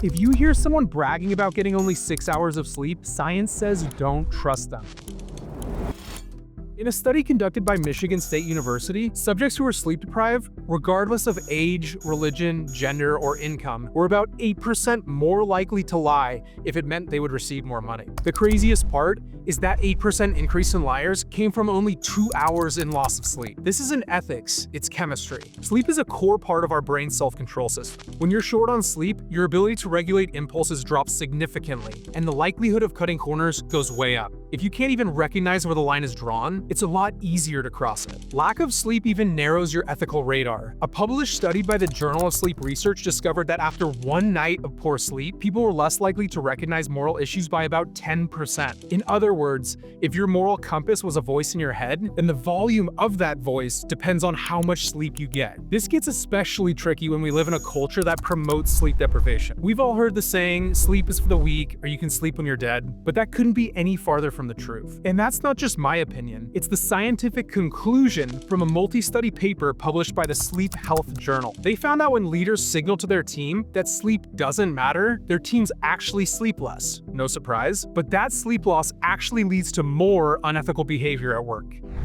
If you hear someone bragging about getting only 6 hours of sleep, science says don't trust them. In a study conducted by Michigan State University, subjects who were sleep deprived, regardless of age, religion, gender, or income, were about 8% more likely to lie if it meant they would receive more money. The craziest part is that 8% increase in liars came from only 2 hours in loss of sleep. This isn't ethics, it's chemistry. Sleep is a core part of our brain's self-control system. When you're short on sleep, your ability to regulate impulses drops significantly, and the likelihood of cutting corners goes way up. If you can't even recognize where the line is drawn, it's a lot easier to cross it. Lack of sleep even narrows your ethical radar. A published study by the Journal of Sleep Research discovered that after one night of poor sleep, people were less likely to recognize moral issues by about 10%. In other words, if your moral compass was a voice in your head, then the volume of that voice depends on how much sleep you get. This gets especially tricky when we live in a culture that promotes sleep deprivation. We've all heard the saying, sleep is for the weak, or you can sleep when you're dead, but that couldn't be any farther from the truth. And that's not just my opinion, it's the scientific conclusion from a multi-study paper published by the Sleep Health Journal. They found out when leaders signal to their team that sleep doesn't matter, their teams actually sleep less. No surprise, but that sleep loss actually leads to more unethical behavior at work.